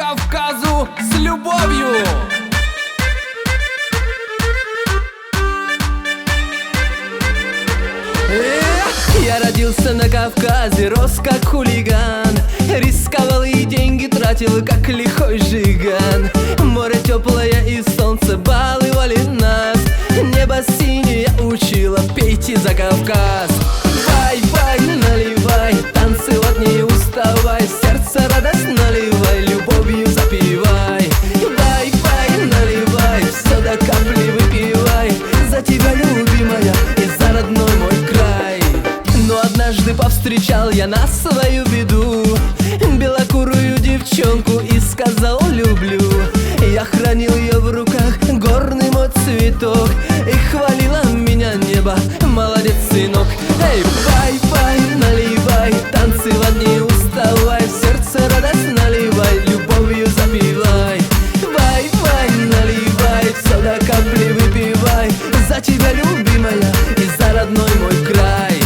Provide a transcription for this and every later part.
Кавказу с любовью. Я родился на Кавказе, рос как хулиган, рисковал и деньги тратил, как лихой жиган. Море теплое и солнце баловали нас, небо синее учило, пейте за Кавказ. Бай-бай, наливай, танцевать не уставай, сердце радость наливай, любовью запивай. Бай-бай, наливай, все до капли выпивай, за тебя, любимая, и за родной мой край. Но однажды повстречал я на свою беду белокурую девчонку и сказал люблю. Я хранил ее в руках, горный мой цветок, и хвалило меня небо, молодец, сынок. Эй, бай-бай, наливай, танцевать не уставай, в сердце радость наливай, любовью запивай. Бай-бай, наливай, все до капли выпивай, за тебя, любимая, и за родной мой край.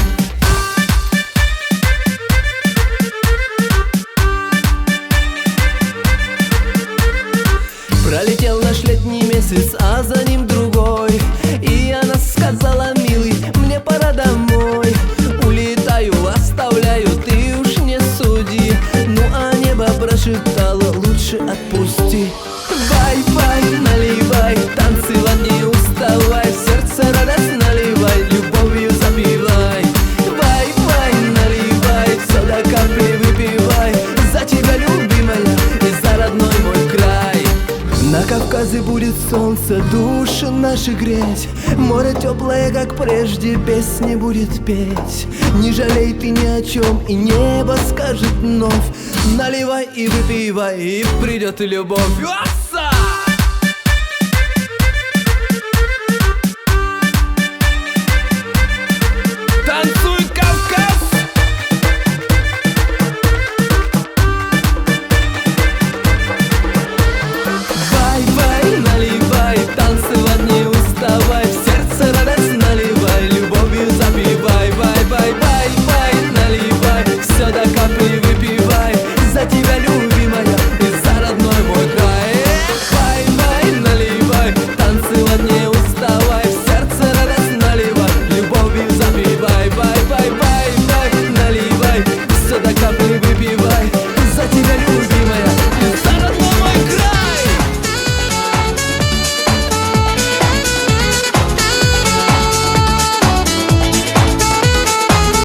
Пролетел наш летний месяц, а за ним другой, и она сказала: милый, мне пора домой. Улетаю, оставляю, ты уж не суди. Ну а небо прошептало: лучше отпусти. Бай-бай, наливай, танцевать не уставай, в сердце радость наливай, любовью запивай. Бай-бай, наливай, все до капли выпивай, за тебя, любимая, и за родной мой край. На Кавказе будет солнце души наши греть, море теплое, как прежде, песни будет петь. Не жалей ты ни о чем, и небо скажет вновь: наливай и выпивай, и придет любовь.